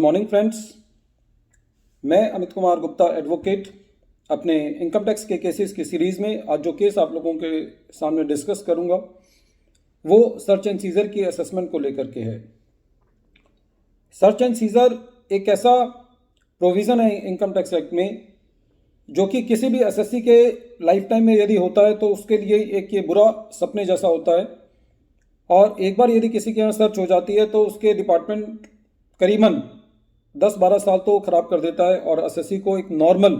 Morning friends, मैं Amit Kumar Gupta advocate अपने income tax के केसेस की सीरीज़ में आज जो केस आप लोगों के सामने डिस्कस करूंगा वो सर्च एंड सीजर की असेसमेंट को लेकर के है। सर्च एंड सीजर एक ऐसा प्रोविज़न है इनकम टैक्स एक्ट में जो कि किसी भी एसएससी के लाइफ टाइम में यदि होता है तो उसके लिए एक ये बुरा सपने जैसा होता है, और एक बार यदि किसी के यहाँ सर्च हो जाती है तो उसके डिपार्टमेंट करीबन 10-12 साल तो ख़राब कर देता है, और एसएससी को एक नॉर्मल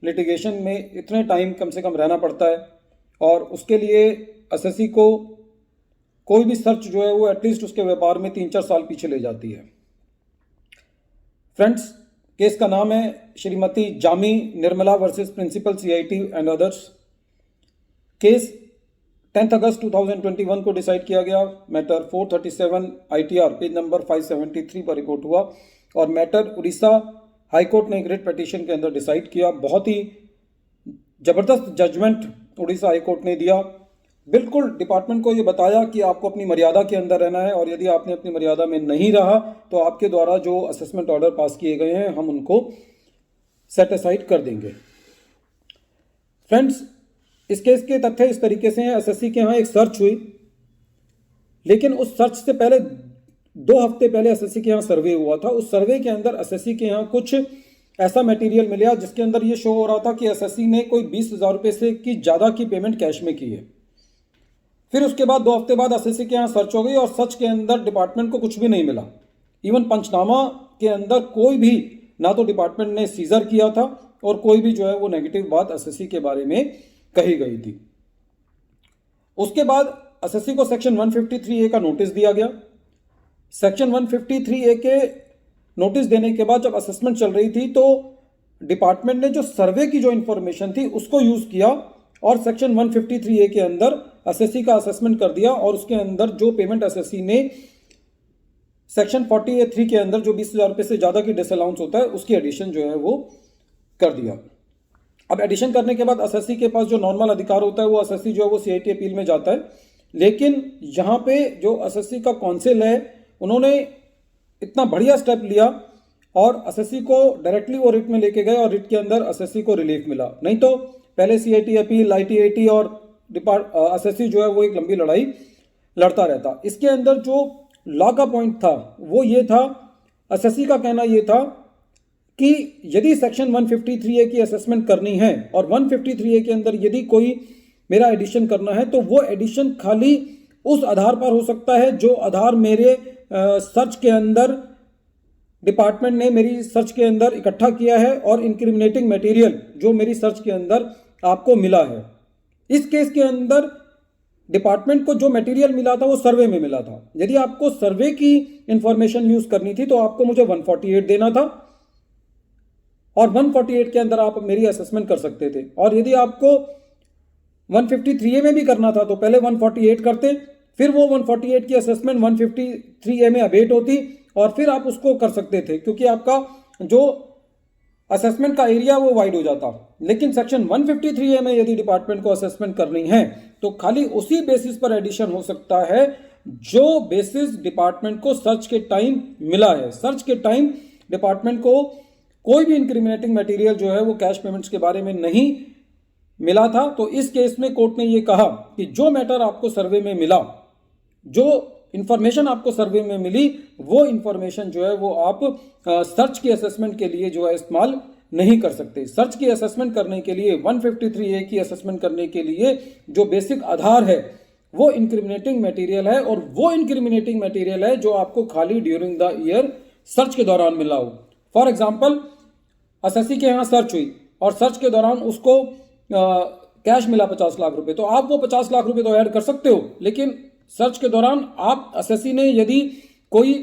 लिटिगेशन में इतने टाइम कम से कम रहना पड़ता है, और उसके लिए एसएससी को कोई भी सर्च जो है वो एटलीस्ट उसके व्यापार में 3-4 साल पीछे ले जाती है। फ्रेंड्स, केस का नाम है Shrimati Jami Nirmala versus principal CIT and others. Case 10 अगस्त 2021 को डिसाइड किया गया। मैटर 437 ITR पेज नंबर 573 पर रिपोर्ट हुआ, और मैटर उड़ीसा हाईकोर्ट ने एक रिट पिटीशन के अंदर डिसाइड किया। बहुत ही ज़बरदस्त जजमेंट उड़ीसा हाईकोर्ट ने दिया। बिल्कुल डिपार्टमेंट को ये बताया कि आपको अपनी मर्यादा के अंदर रहना है, और यदि आपने अपनी मर्यादा में नहीं रहा तो आपके द्वारा जो असेसमेंट ऑर्डर पास किए गए हैं हम उनको सेट असाइड कर देंगे। फ्रेंड्स, इस केस के तथ्य इस तरीके से हैं। एसएससी के यहाँ एक सर्च हुई, लेकिन उस सर्च से पहले 2 हफ्ते पहले एसएससी के यहाँ सर्वे हुआ था। उस सर्वे के अंदर एसएससी के यहाँ कुछ ऐसा मटेरियल मिला जिसके अंदर ये शो हो रहा था कि एसएससी ने कोई 20,000 रुपये से की ज़्यादा की पेमेंट कैश में की है। फिर उसके बाद 2 हफ्ते बाद एसएससी के यहाँ सर्च हो गई, और सर्च के अंदर डिपार्टमेंट को कुछ भी नहीं मिला। इवन पंचनामा के अंदर कोई भी ना तो डिपार्टमेंट ने सीजर किया था, और कोई भी जो है वो नेगेटिव बात एसएससी के बारे में कही गई थी। उसके बाद एसएससी को सेक्शन 153A का नोटिस दिया गया। सेक्शन 153A के नोटिस देने के बाद जब असेसमेंट चल रही थी तो डिपार्टमेंट ने जो सर्वे की जो इंफॉर्मेशन थी उसको यूज किया, और सेक्शन 153A के अंदर एसएससी का असेसमेंट कर दिया, और उसके अंदर जो पेमेंट एसएससी ने सेक्शन 40A(3) के अंदर जो 20,000 रुपये से ज़्यादा की डिसअलाउंस होता है उसकी एडिशन जो है वो कर दिया। अब एडिशन करने के बाद एसएससी के पास जो नॉर्मल अधिकार होता है वो एसएससी जो है वो सीआईटी अपील में जाता है, लेकिन यहाँ पे जो एसएससी का काउंसिल है उन्होंने इतना बढ़िया स्टेप लिया और एसएससी को डायरेक्टली वो रिट में लेके गए, और रिट के अंदर एसएससी को रिलीफ मिला। नहीं तो पहले सीआईटी अपील, ITAT और एसएससी जो है वो एक लंबी लड़ाई लड़ता रहता। इसके अंदर जो लॉ का पॉइंट था वो ये था, एसएससी का कहना ये था कि यदि सेक्शन 153A की असेसमेंट करनी है और 153A के अंदर यदि कोई मेरा एडिशन करना है तो वो एडिशन खाली उस आधार पर हो सकता है जो आधार मेरे सर्च के अंदर डिपार्टमेंट ने मेरी सर्च के अंदर इकट्ठा किया है, और इंक्रिमिनेटिंग मटेरियल जो मेरी सर्च के अंदर आपको मिला है। इस केस के अंदर डिपार्टमेंट को जो मटेरियल मिला था वो सर्वे में मिला था। यदि आपको सर्वे की इंफॉर्मेशन यूज करनी थी तो आपको मुझे 148 देना था, और 148 के अंदर आप मेरी असेसमेंट कर सकते थे। और यदि आपको 153A में भी करना था तो पहले 148 करते, फिर वो 148 की असेसमेंट 153A में अबेट होती, और फिर आप उसको कर सकते थे, क्योंकि आपका जो असेसमेंट का एरिया वो वाइड हो जाता। लेकिन सेक्शन 153A में यदि डिपार्टमेंट को असेसमेंट करनी है तो खाली उसी बेसिस पर एडिशन हो सकता है जो बेसिस डिपार्टमेंट को सर्च के टाइम मिला है। सर्च के टाइम डिपार्टमेंट को कोई भी इंक्रिमिनेटिंग मटेरियल जो है वो कैश पेमेंट्स के बारे में नहीं मिला था। तो इस केस में कोर्ट ने ये कहा कि जो मैटर आपको सर्वे में मिला, जो इंफॉर्मेशन आपको सर्वे में मिली, वो इंफॉर्मेशन जो है वो आप सर्च की असेसमेंट के लिए जो है इस्तेमाल नहीं कर सकते। सर्च की असेसमेंट करने के लिए 153A की असेसमेंट करने के लिए जो बेसिक आधार है वो इंक्रिमिनेटिंग मटेरियल है, और वो इंक्रिमिनेटिंग मटेरियल है जो आपको खाली ड्यूरिंग द ईयर सर्च के दौरान मिला हो। फॉर एग्जाम्पल, एसएससी के यहाँ सर्च हुई और सर्च के दौरान उसको कैश मिला 50 लाख रुपए, तो आप वो 50 लाख रुपए तो ऐड कर सकते हो, लेकिन सर्च के दौरान आप एसएससी ने यदि कोई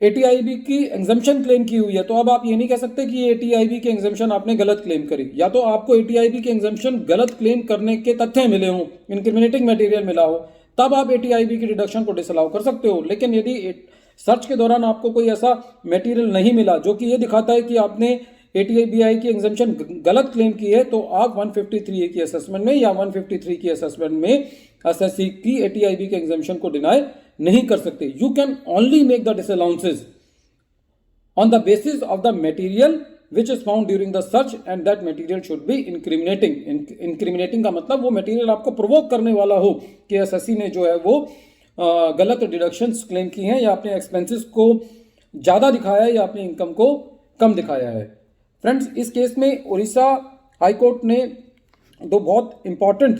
ATIB की एग्जम्पशन क्लेम की हुई है तो अब आप ये नहीं कह सकते कि ये ATIB की एग्जम्पशन आपने गलत क्लेम करी, या तो आपको ATIB की एग्जम्पशन गलत क्लेम करने के तथ्य मिले हों, इंक्रिमिनेटिंग मटेरियल मिला हो, तब आप ATIB की डिडक्शन को डिसअलाउ कर सकते हो। लेकिन यदि सर्च के दौरान आपको कोई ऐसा मटेरियल नहीं मिला जो कि ये दिखाता है कि आपने ATIBI की एग्जम्पशन गलत क्लेम की है, तो आप 153A की असेसमेंट में या 153 की असेसमेंट में एसएससी की ATIB के एग्जम्पशन को डिनाई नहीं कर सकते। You can only make the disallowances on the basis of the material which is found during the search and that material should be incriminating. Incriminating का मतलब वो material आपको provoke करने वाला हो कि एसएससी ने जो है वो गलत डिडक्शंस क्लेम की हैं या अपने एक्सपेंसेस को ज़्यादा दिखाया है या अपनी इनकम को कम दिखाया है। फ्रेंड्स, इस केस में उड़ीसा हाई कोर्ट ने दो बहुत इंपॉर्टेंट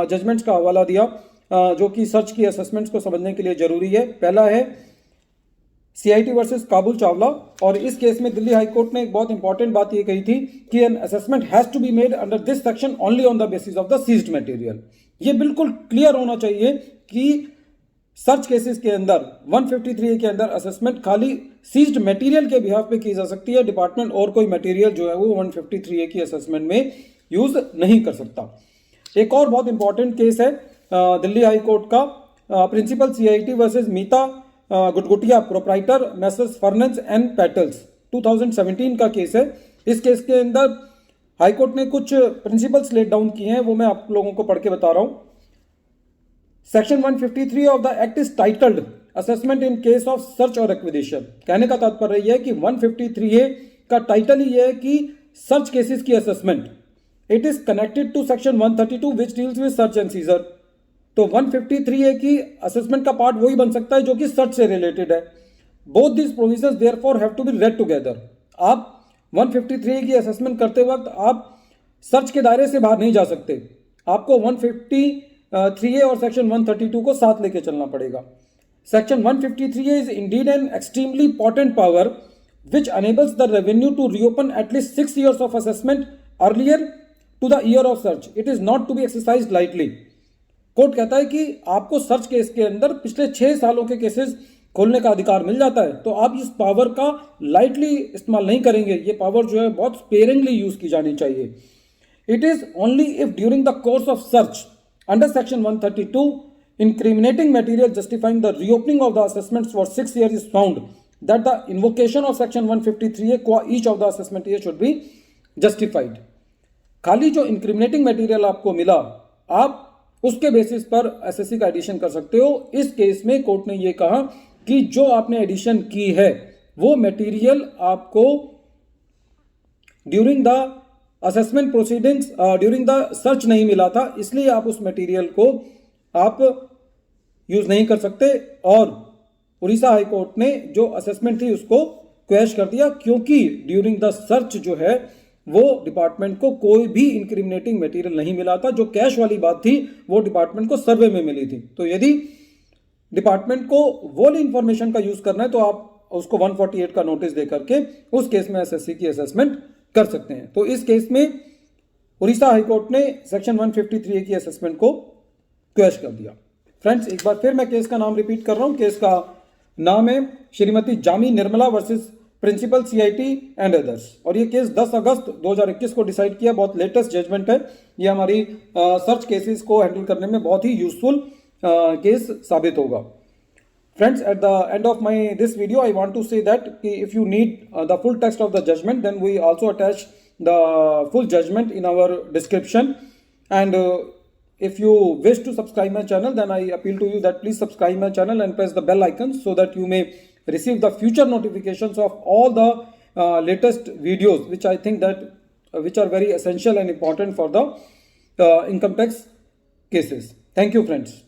जजमेंट्स का हवाला दिया जो कि सर्च की असेसमेंट्स को समझने के लिए जरूरी है। पहला है CIT वर्सेस काबुल चावला, और इस केस में दिल्ली हाई कोर्ट ने एक बहुत इंपॉर्टेंट बात ये कही थी कि an assessment has to be made under this section only on the basis of the seized material. ये बिल्कुल क्लियर होना चाहिए कि सर्च केसेस के अंदर 153A के अंदर असेसमेंट खाली सीज्ड मटेरियल के बिहाफ पे की जा सकती है। डिपार्टमेंट और कोई मटेरियल जो है वो 153A की असेसमेंट में यूज नहीं कर सकता। एक और बहुत इंपॉर्टेंट केस है दिल्ली हाई कोर्ट का, principal CIT versus Meeta Gutgutia proprietor Messrs Ferns and Petals 2017 का केस है। इस केस के अंदर हाई कोर्ट ने कुछ प्रिंसिपल्स लेट डाउन किए हैं, वो मैं आप लोगों को पढ़ के बता रहा हूं। Section 153 of the act is titled assessment in case of search और एक्विजिशन। कहने का तात्पर्य यह है कि 153A का टाइटल ही है कि सर्च केसेस की assessment. It is connected to section 132 which deals with search and seizure. तो 153A की असेसमेंट का पार्ट वही बन सकता है जो कि सर्च से रिलेटेड है। Both this provisions therefore have to be read together. आप 153A की असेसमेंट करते वक्त आप सर्च के दायरे से बाहर नहीं जा सकते, आपको 153A और सेक्शन 132 को साथ लेके चलना पड़ेगा। Section 153A is indeed an extremely important power which enables the revenue to reopen at least 6 years of assessment earlier to the year of search. It is not to be exercised lightly. Court कहता है कि आपको search case के अंदर पिछले 6 सालों के cases खोलने का अधिकार मिल जाता है, तो आप इस पावर का लाइटली इस्तेमाल नहीं करेंगे। ये पावर जो है बहुत स्पेयरिंगली यूज की जानी चाहिए। It is only if during the course of search under section 132 incriminating material justifying the reopening of the assessments for 6 years is found that the invocation of section 153A qua each of the assessment years should be justified। खाली जो incriminating material आपको मिला आप उसके basis पर SSC का addition कर सकते हो। इस केस में कोर्ट ने यह कहा कि जो आपने एडिशन की है वो मटेरियल आपको during the assessment proceedings during the search नहीं मिला था, इसलिए आप उस मटेरियल को आप यूज नहीं कर सकते। और उड़ीसा हाई कोर्ट ने जो असेसमेंट थी उसको क्वैश कर दिया क्योंकि ड्यूरिंग द सर्च जो है वो डिपार्टमेंट को कोई भी इंक्रिमिनेटिंग मटेरियल नहीं मिला था। जो कैश वाली बात थी वो डिपार्टमेंट को सर्वे में मिली थी। तो यदि डिपार्टमेंट को वो इंफॉर्मेशन का यूज करना है तो आप उसको 148 का नोटिस दे करके उस केस में एसएससी की असेसमेंट कर सकते हैं। तो इस केस में उड़ीसा हाईकोर्ट ने सेक्शन 153A की असेसमेंट को क्वैश कर दिया। फ्रेंड्स, एक बार फिर मैं केस का नाम रिपीट कर रहा हूं। केस का नाम है Shrimati Jami Nirmala versus principal CIT and others, और ये केस 10 अगस्त 2021 को डिसाइड किया। बहुत लेटेस्ट जजमेंट है। ये हमारी सर्च केसेस को हैंडल करने में बहुत ही यूजफुल केस साबित होगा। Friends, at the end of this video, I want to say that if you need the full text of the judgment, then we also attach the full judgment in our description. And if you wish to subscribe my channel, then I appeal to you that please subscribe my channel and press the bell icon so that you may receive the future notifications of all the latest videos, which I think that which are very essential and important for the income tax cases. Thank you, friends.